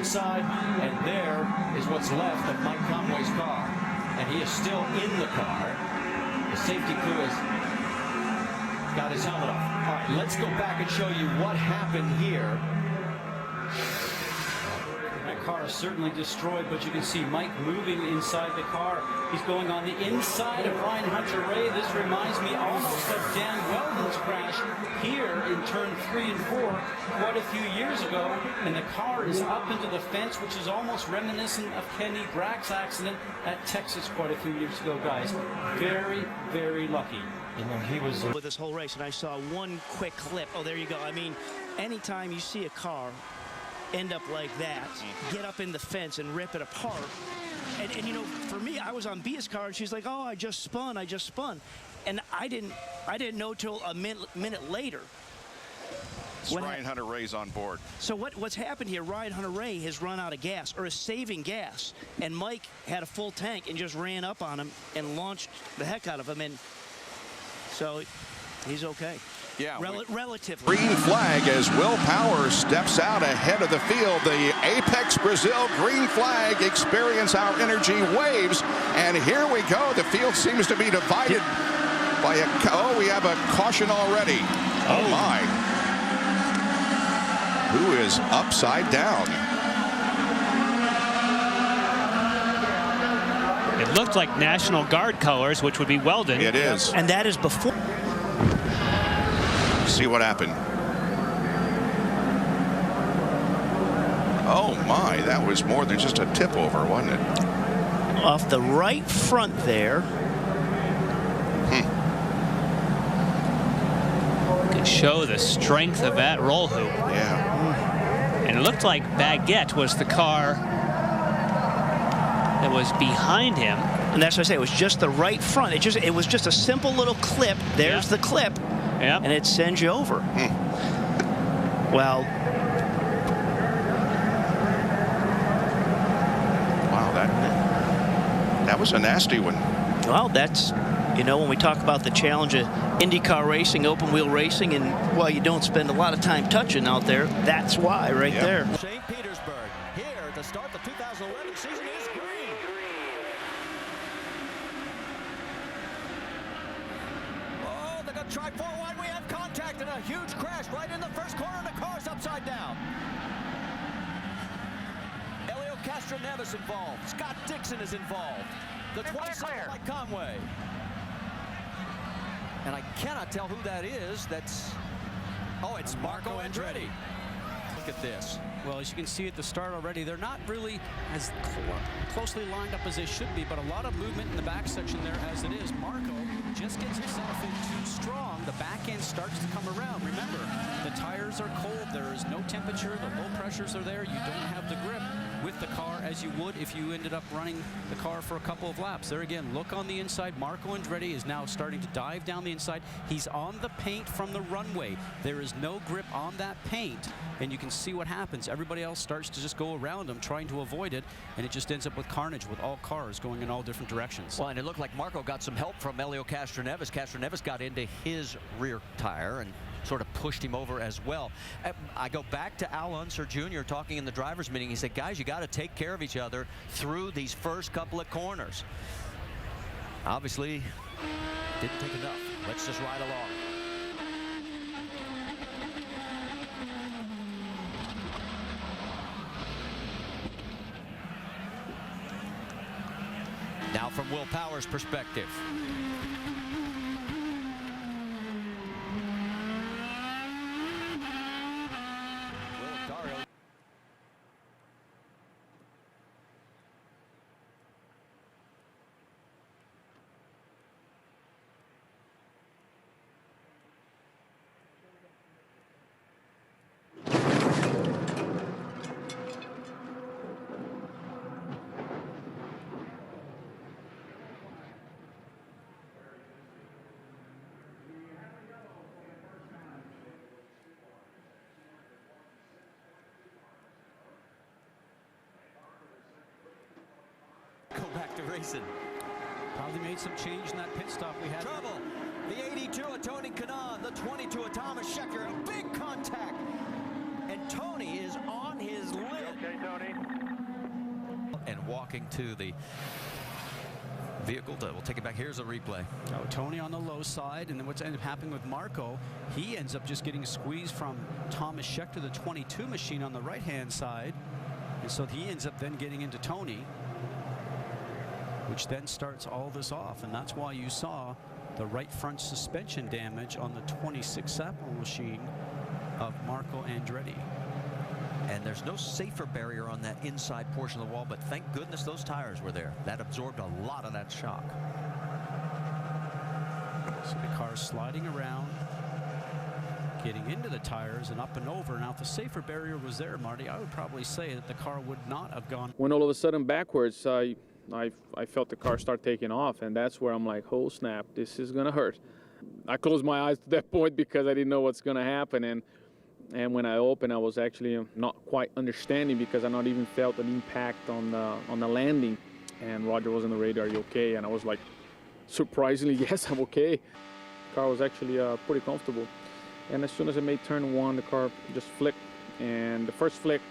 inside, and there is what's left of Mike Conway's car. And he is still in the car. The safety crew has got his helmet off. All right, let's go back and show you what happened here. That car is certainly destroyed, but you can see Mike moving inside the car. He's going on the inside of Ryan Hunter-Reay. This reminds me almost of Dan Wheldon's crash here in turn 3 and 4 quite a few years ago. And the car is up into the fence, which is almost reminiscent of Kenny Brack's accident at Texas quite a few years ago, guys. Very, very lucky. And then he was with this whole race, and I saw one quick clip. Oh, there you go. I mean, anytime you see a car end up like that, get up in the fence and rip it apart. And you know, for me, I was on Bia's car, and she's like, "Oh, I just spun," and I didn't know till a minute later. Ryan Hunter-Reay's on board. So what's happened here? Ryan Hunter-Reay has run out of gas, or is saving gas, and Mike had a full tank and just ran up on him and launched the heck out of him, and so he's okay. Yeah, relatively. Green flag as Will Power steps out ahead of the field. The Apex Brazil green flag. Experience our energy waves. And here we go. The field seems to be divided by a... Oh, we have a caution already. Oh, my. Who is upside down? It looked like National Guard colors, which would be Wheldon. It is. And that is before... See what happened. Oh my, that was more than just a tip over, wasn't it? Off the right front there. Could show the strength of that roll hoop. Yeah. And it looked like Baguette was the car that was behind him. And that's what I say, it was just the right front. It was just a simple little clip. There's the clip. Yep. And it sends you over. Well, wow, that was a nasty one. Well, that's, you know, when we talk about the challenge of IndyCar racing, open wheel racing, and while you don't spend a lot of time touching out there, that's why right there. St. Petersburg here to start the 2011 season is green. Try 4-1, we have contact and a huge crash right in the first corner, and the car's upside down. Helio Castroneves involved. Scott Dixon is involved. The 27 by Conway. And I cannot tell who that is. That's, oh, it's Marco Andretti. Look at this. Well, as you can see at the start already, they're not really as closely lined up as they should be, but a lot of movement in the back section there as it is. Marco just gets himself in too strong. The back end starts to come around. Remember, the tires are cold. There is no temperature. The low pressures are there. You don't have the grip with the car as you would if you ended up running the car for a couple of laps. There again, look on the inside. Marco Andretti is now starting to dive down the inside. He's on the paint from the runway. There is no grip on that paint, and you can see what happens. Everybody else starts to just go around him, trying to avoid it, and it just ends up with carnage with all cars going in all different directions. Well, and it looked like Marco got some help from Helio Castroneves. Castroneves got into his rear tire and sort of pushed him over as well. I go back to Al Unser Jr. talking in the drivers' meeting. He said, guys, you got to take care of each other through these first couple of corners. Obviously, didn't take enough. Let's just ride along. Now from Will Power's perspective. Go back to racing. Probably made some change in that pit stop we had. Trouble. The 82 of Tony Kanaan, the 22 of Thomas Scheckter. A big contact. And Tony is on his lid. Okay, Tony. walking to the vehicle. We'll take it back. Here's a replay. Oh, Tony on the low side, and then what's ended up happening with Marco, he ends up just getting squeezed from Thomas Schechter, the 22 machine, on the right-hand side, and so he ends up then getting into Tony, which then starts all this off, and that's why you saw the right front suspension damage on the 26 Sato machine of Marco Andretti. And there's no safer barrier on that inside portion of the wall, but thank goodness those tires were there. That absorbed a lot of that shock. So the car's sliding around, getting into the tires and up and over. Now, if the safer barrier was there, Marty, I would probably say that the car would not have gone. When all of a sudden backwards, I felt the car start taking off, and that's where I'm like, oh snap, this is gonna hurt. I closed my eyes to that point because I didn't know what's gonna happen, and when I opened, I was actually not quite understanding because I not even felt an impact on the landing. And Roger was on the radar, "Are you okay?" And I was like, surprisingly, yes, I'm okay. The car was actually pretty comfortable. And as soon as I made turn one, the car just flipped. And the first flick,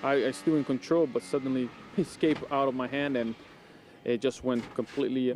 I still in control, but suddenly it escaped out of my hand and it just went completely.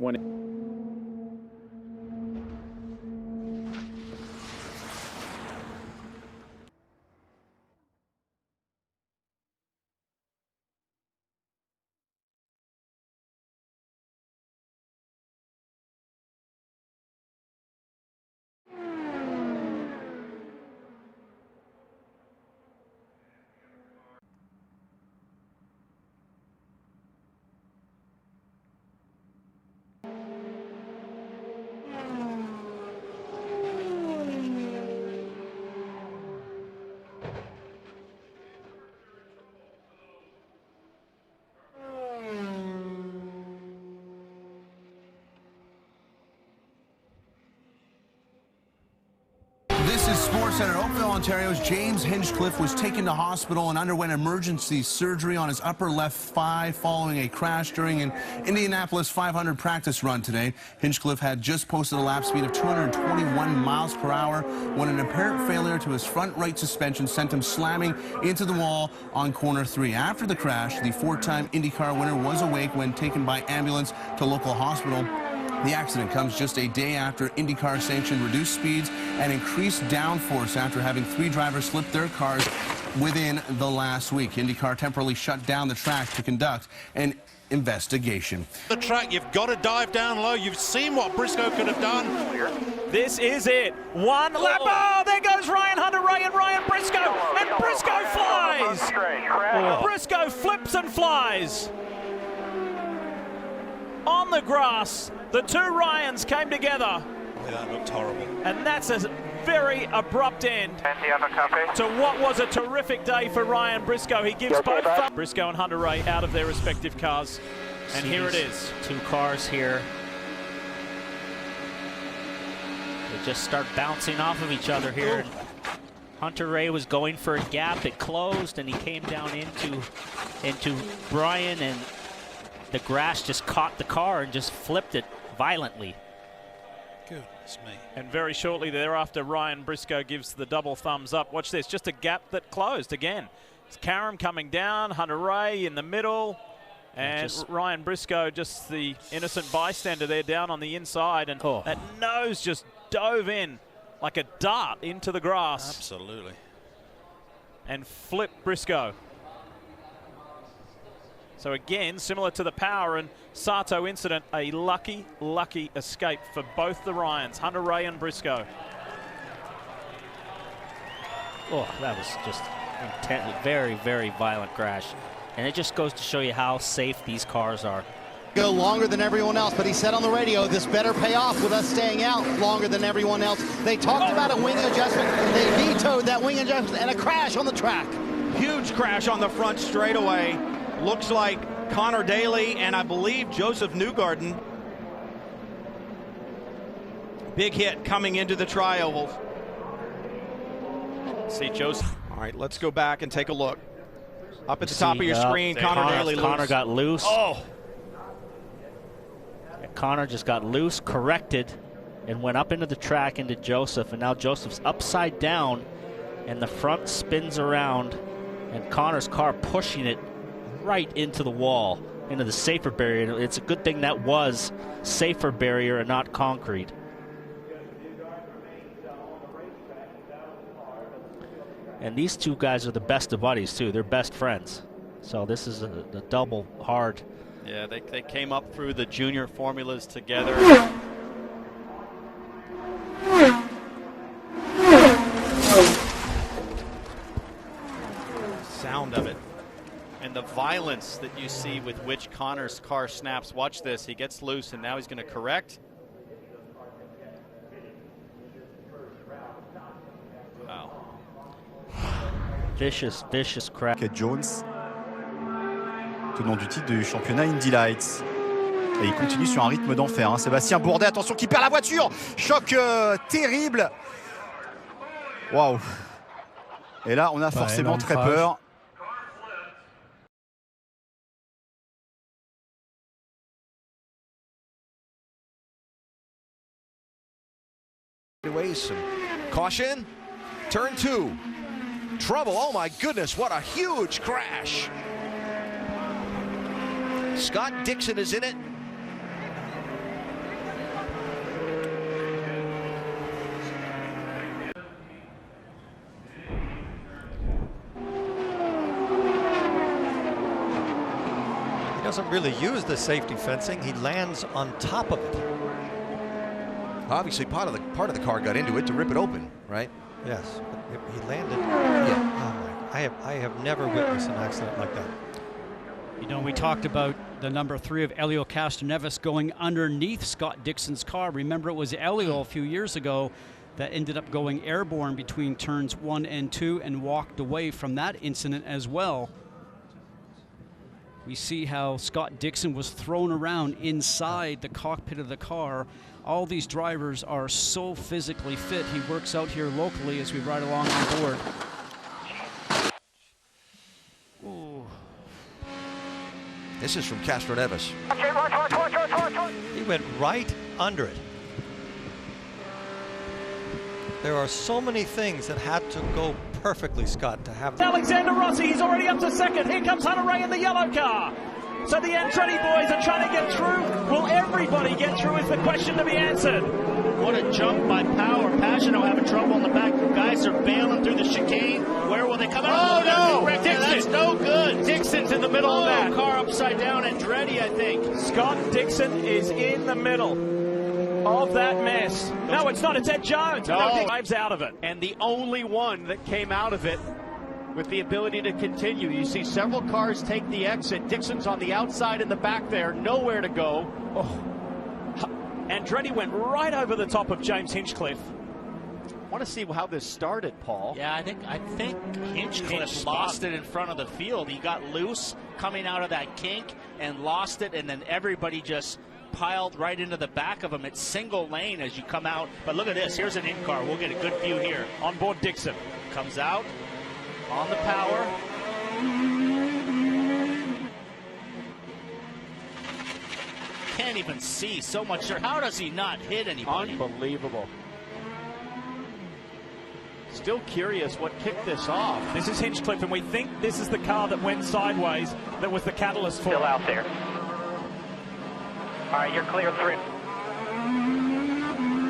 This is SportsCenter. Oakville, Ontario's James Hinchcliffe was taken to hospital and underwent emergency surgery on his upper left thigh following a crash during an Indianapolis 500 practice run today. Hinchcliffe had just posted a lap speed of 221 miles per hour when an apparent failure to his front right suspension sent him slamming into the wall on corner 3. After the crash, the four-time IndyCar winner was awake when taken by ambulance to local hospital. The accident comes just a day after IndyCar sanctioned reduced speeds and increased downforce after having 3 drivers slip their cars within the last week. IndyCar temporarily shut down the track to conduct an investigation. The track, you've got to dive down low. You've seen what Briscoe could have done. This is it. One lap. Oh, there goes Ryan Hunter-Reay and Ryan Briscoe. And Briscoe flies. Briscoe flips and flies. On the grass, the two Ryans came together. That looked horrible. And that's a very abrupt end to what was a terrific day for Ryan Briscoe. He gives both Briscoe and Hunter-Reay out of their respective cars. And here it is. Two cars here. They just start bouncing off of each other here. Hunter-Reay was going for a gap. It closed, and he came down into Brian, and the grass just caught the car and just flipped it violently. Goodness me. And very shortly thereafter, Ryan Briscoe gives the double thumbs up. Watch this, just a gap that closed again. It's Karam coming down, Hunter-Reay in the middle, and Ryan Briscoe, just the innocent bystander there down on the inside, and that nose just dove in like a dart into the grass. Absolutely. And flipped Briscoe. So again, similar to the Power and Sato incident, a lucky escape for both the Ryans, Hunter-Reay and Briscoe. Oh, that was just intense, very violent crash. And it just goes to show you how safe these cars are. Go longer than everyone else, but he said on the radio, this better pay off with us staying out longer than everyone else. They talked about a wing adjustment. They vetoed that wing adjustment and a crash on the track. Huge crash on the front straightaway. Looks like Connor Daly and I believe Josef Newgarden. Big hit coming into the tri-ovals. See Josef. All right, let's go back and take a look. Up at the top of your screen, Connor Daly loose. Connor got loose. Oh! And Connor just got loose, corrected, and went up into the track into Josef. And now Joseph's upside down, and the front spins around, and Connor's car pushing it right into the wall. into the safer barrier. It's a good thing that was safer barrier and not concrete. And these two guys are the best of buddies too. They're best friends. So this is a double hard. Yeah, they came up through the junior formulas together. Sound of it. And the violence that you see with which Connor's car snaps. Watch this. He gets loose and now he's going to correct. Wow. Vicious crap. Jones, tenant du titre du championnat Indy Lights. Et il continue sur un rythme d'enfer. Hein. Sébastien Bourdais, attention, qui perd la voiture. Choc terrible. Waouh. Et là, on a forcément très peur. Some caution. Turn 2. Trouble. Oh my goodness, what a huge crash. Scott Dixon is in it. He doesn't really use the safety fencing. He lands on top of it. Obviously, part of the car got into it to rip it open, right? Yes, but he landed. Yeah. Oh my, I have never witnessed an accident like that. You know, we talked about the number 3 of Helio Castroneves going underneath Scott Dixon's car. Remember, it was Helio a few years ago that ended up going airborne between turns 1 and 2 and walked away from that incident as well. We see how Scott Dixon was thrown around inside the cockpit of the car. All these drivers are so physically fit. He works out here locally as we ride along on board. Ooh. This is from Castroneves. He went right under it. There are so many things that had to go perfectly, Scott, to have. Alexander Rossi, he's already up to second. Here comes Hunter Ray in the yellow car. So the Andretti boys are trying to get through. Will everybody get through is the question to be answered. What a jump by Power. Pagano having trouble in the back. The guys are bailing through the chicane. Where will they come out? Oh, no! Dixon. That's no good. Dixon's in the middle of that. Car upside down. Andretti, I think. Scott Dixon is in the middle of that mess. No, it's not. It's Ed Jones. No, drives out of it. And the only one that came out of it with the ability to continue. You see several cars take the exit. Dixon's on the outside in the back there, nowhere to go. Oh. Andretti went right over the top of James Hinchcliffe. I want to see how this started, Paul. Yeah, I think Hinchcliffe lost it in front of the field. He got loose coming out of that kink and lost it, and then everybody just piled right into the back of him. It's single lane as you come out. But look at this. Here's an in-car. We'll get a good view here. On board Dixon. Comes out. On the power. Can't even see so much. How does he not hit anybody? Unbelievable. Still curious what kicked this off. This is Hinchcliffe, and we think this is the car that went sideways that was the catalyst for it. Still out there. All right, you're clear through.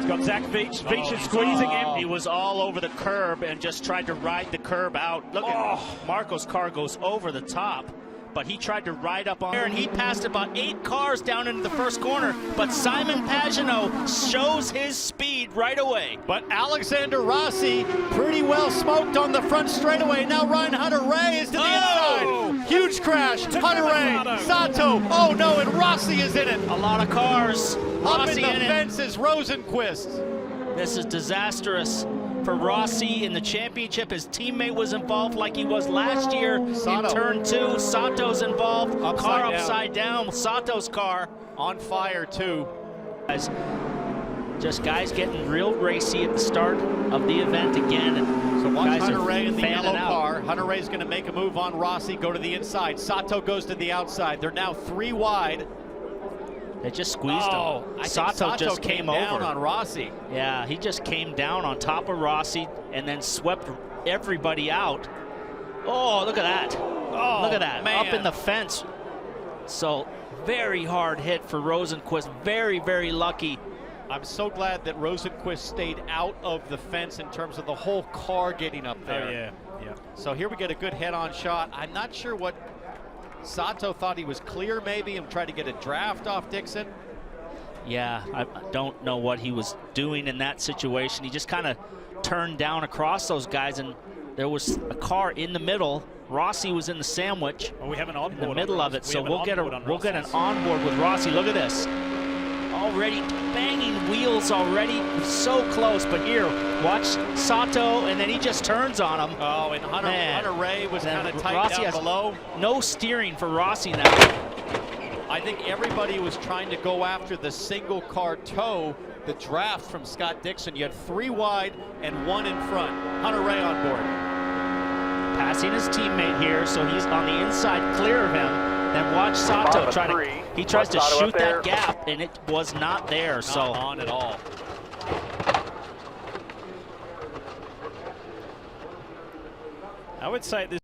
Got Zach Veach. Veach is squeezing him. He was all over the curb and just tried to ride the curb out. Look at Marco's car goes over the top, but he tried to ride up on there, and he passed about 8 cars down into the first corner. But Simon Pagano shows his speed right away. But Alexander Rossi pretty well smoked on the front straightaway. Now Ryan Hunter-Ray is to the inside. Huge crash. Hunter-Ray, Sato. Oh no, and Rossi is in it. A lot of cars. Up in the fence is Rosenquist. This is disastrous for Rossi in the championship. His teammate was involved like he was last year Sato. In turn 2. Sato's involved. Upside upside down. Sato's car on fire too. Just guys getting real racy at the start of the event again. And so watch guys Hunter-Ray in the yellow out. car. Hunter-Ray's going to make a move on Rossi, go to the inside. Sato goes to the outside. They're now 3 wide. They just squeezed him. Sato just came down over on Rossi. Yeah, he just came down on top of Rossi and then swept everybody out. Oh, look at that. Oh, look at that. Man. Up in the fence. So very hard hit for Rosenqvist. Very, very lucky. I'm so glad that Rosenqvist stayed out of the fence in terms of the whole car getting up there. Oh, yeah. Yeah. So here we get a good head-on shot. I'm not sure what Sato thought he was clear maybe and tried to get a draft off Dixon. Yeah, I don't know what he was doing in that situation. He just kind of turned down across those guys, and there was a car in the middle. Rossi was in the sandwich. Oh, we have an onboard in the middle of it, so we'll get an Rossi. onboard with Rossi. Look at this. Already banging wheels already, so close. But here, watch Sato, and then he just turns on him. Oh, and Hunter Ray was kind of tight Rossi down below. No steering for Rossi now. I think everybody was trying to go after the single car toe, the draft from Scott Dixon. You had 3 wide and 1 in front. Hunter Ray on board. Passing his teammate here, so he's on the inside clear of him. Then watch Sato he tries to shoot that gap, and it was not there. Not on at all. I would say this